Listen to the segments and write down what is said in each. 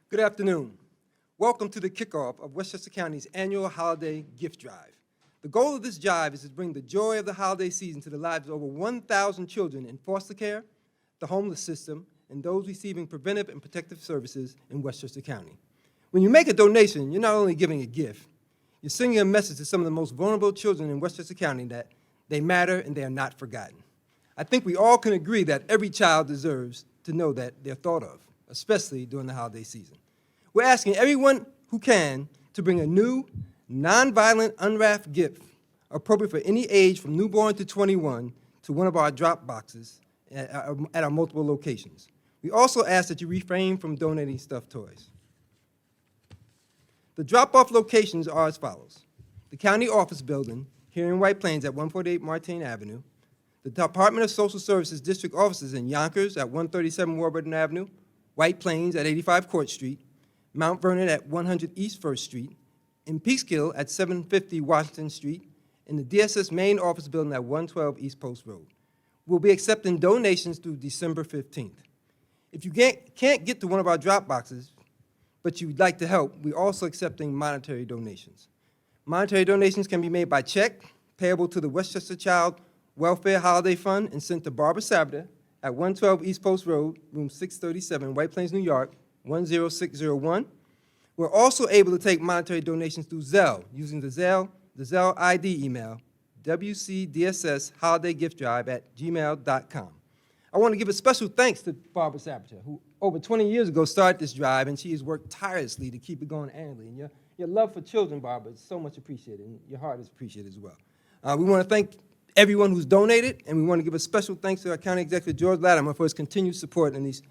Good afternoon. Welcome to the kickoff of Westchester County's annual holiday gift drive. The goal of this drive is to bring the joy of the holiday season to the lives of over 1,000 children in foster care, the homeless system, and those receiving preventive and protective services in Westchester County. When you make a donation, you're not only giving a gift, you're sending a message to some of the most vulnerable children in Westchester County that they matter and they are not forgotten. I think we all can agree that every child deserves to know that they're thought of, especially during the holiday season. We're asking everyone who can to bring a new, nonviolent, unwrapped gift appropriate for any age from newborn to 21 to one of our drop boxes at our multiple locations. We also ask that you refrain from donating stuffed toys. The drop-off locations are as follows: the County Office Building here in White Plains at 148 Martin Avenue, the Department of Social Services District Offices in Yonkers at 137 Warburton Avenue, White Plains at 85 Court Street, Mount Vernon at 100 East 1st Street, in Peekskill at 750 Washington Street, and the DSS main office building at 112 East Post Road. We'll be accepting donations through December 15th. If you can't get to one of our drop boxes, but you'd like to help, we're also accepting monetary donations. Monetary donations can be made by check, payable to the Westchester Child Welfare Holiday Fund, and sent to Barbara Sabda at 112 East Post Road, room 637, White Plains, New York, 10601. We're also able to take monetary donations through Zelle using the Zelle ID email, wcdssholidaygiftdrive@gmail.com. I want to give a special thanks to Barbara Sabda, who over 20 years ago started this drive, and she has worked tirelessly to keep it going annually. And your love for children, Barbara, is so much appreciated, and your heart is appreciated as well. We want to thank everyone who's donated, and we want to give a special thanks to our County Executive, George Latimer, for his continued support in this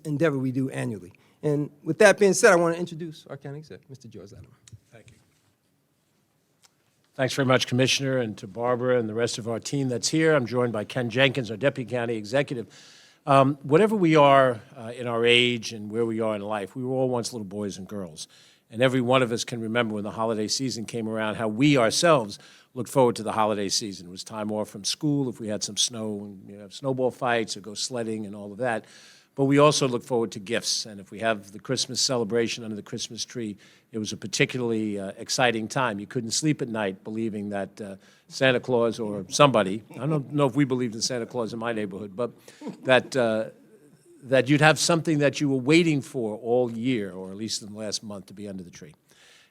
endeavor we do annually. And with that being said, I want to introduce our County Executive, Mr. George Latimer. Thank you. Thanks very much, Commissioner, and to Barbara and the rest of our team that's here. I'm joined by Ken Jenkins, our Deputy County Executive. Whatever we are in our age and where we are in life, we were all once little boys and girls. And every one of us can remember when the holiday season came around, how we ourselves looked forward to the holiday season. It was time off from school if we had some snow, and have snowball fights or go sledding and all of that. But we also look forward to gifts, and if we have the Christmas celebration under the Christmas tree, it was a particularly exciting time. You couldn't sleep at night believing that Santa Claus or somebody, I don't know if we believed in Santa Claus in my neighborhood, but that you'd have something that you were waiting for all year, or at least in the last month, to be under the tree.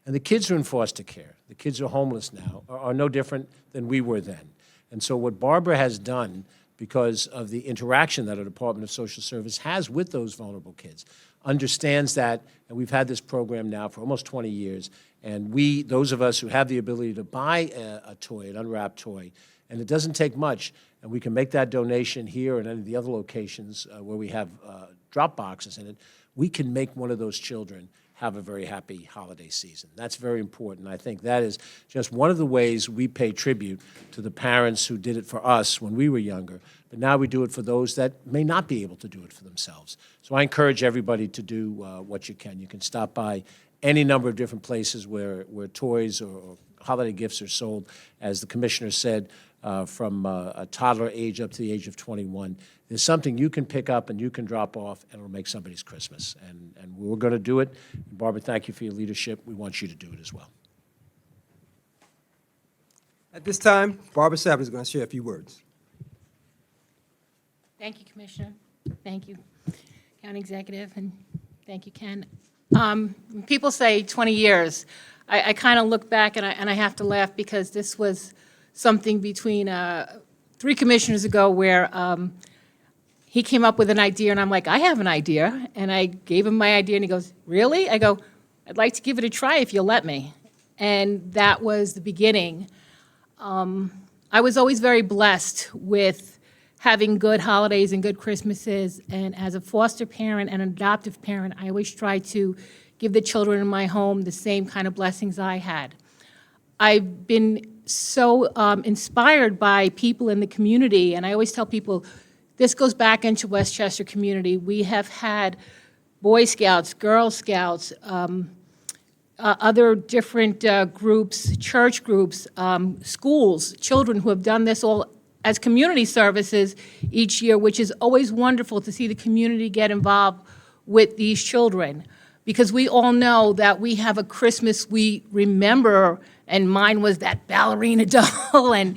And the kids are in foster care. The kids are homeless now, are no different than we were then. And so what Barbara has done, because of the interaction that our Department of Social Service has with those vulnerable kids, understands that, and we've had this program now for almost 20 years, and those of us who have the ability to buy a toy, an unwrapped toy, and it doesn't take much, and we can make that donation here and any of the other locations where we have drop boxes in it, we can make one of those children have a very happy holiday season. That's very important. I think that is just one of the ways we pay tribute to the parents who did it for us when we were younger, but now we do it for those that may not be able to do it for themselves. So I encourage everybody to do what you can. You can stop by any number of different places where toys or holiday gifts are sold. As the Commissioner said, from a toddler age up to the age of 21. There's something you can pick up and you can drop off, and it'll make somebody's Christmas. And we're going to do it. Barbara, thank you for your leadership. We want you to do it as well. At this time, Barbara Sabda is going to share a few words. Thank you, Commissioner. Thank you, County Executive, and thank you, Ken. When people say 20 years, I kind of look back and I have to laugh, because this was something between 3 commissioners ago where he came up with an idea, and I'm like, I have an idea. And I gave him my idea, and he goes, really? I go, I'd like to give it a try if you'll let me. And that was the beginning. I was always very blessed with having good holidays and good Christmases. And as a foster parent and an adoptive parent, I always try to give the children in my home the same kind of blessings I had. I've been so inspired by people in the community, and I always tell people, this goes back into Westchester community. We have had Boy Scouts, Girl Scouts, other different groups, church groups, schools, children who have done this all as community services each year, which is always wonderful to see the community get involved with these children, because we all know that we have a Christmas we remember, and mine was that ballerina doll, and,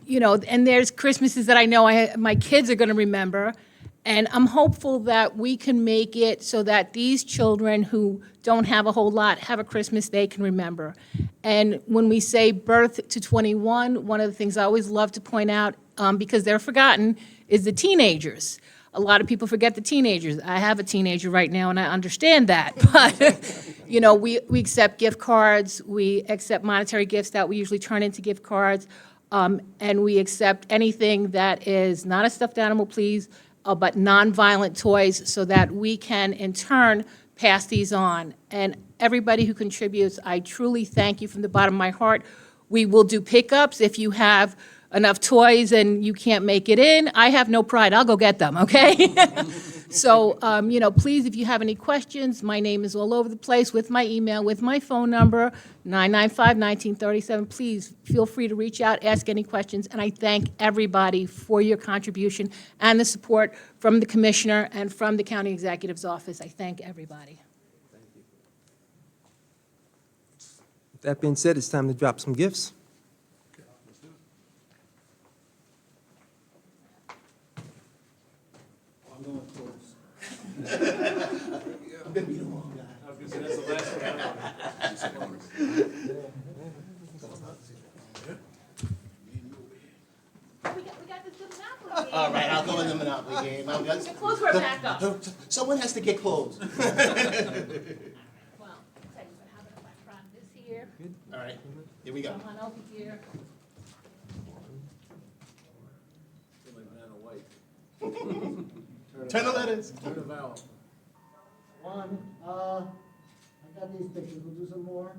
you know, and there's Christmases that I know my kids are going to remember. And I'm hopeful that we can make it so that these children who don't have a whole lot have a Christmas they can remember. And when we say birth to 21, one of the things I always love to point out, because they're forgotten, is the teenagers. A lot of people forget the teenagers. I have a teenager right now, and I understand that. But, you know, we accept gift cards. We accept monetary gifts that we usually turn into gift cards. And we accept anything that is not a stuffed animal, please, but nonviolent toys, so that we can, in turn, pass these on. And everybody who contributes, I truly thank you from the bottom of my heart. We will do pickups if you have enough toys and you can't make it in. I have no pride. I'll go get them, okay? So, you know, please, if you have any questions, my name is all over the place with my email, with my phone number, 995-1937. Please feel free to reach out, ask any questions, and I thank everybody for your contribution and the support from the Commissioner and from the County Executive's Office. I thank everybody. With that being said, it's time to drop some gifts. I'm going close. I'm gonna be the long guy. We got this good Monopoly All right, I'll go in the Monopoly game. The clothes were back up. Someone has to get clothes. Well, I'll tell you what, how about if I try this here? All right, here we go. Come on over here. Turn the letters. One, I got these pictures, we'll do some more.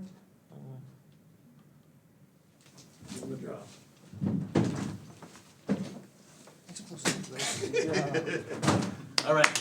All right.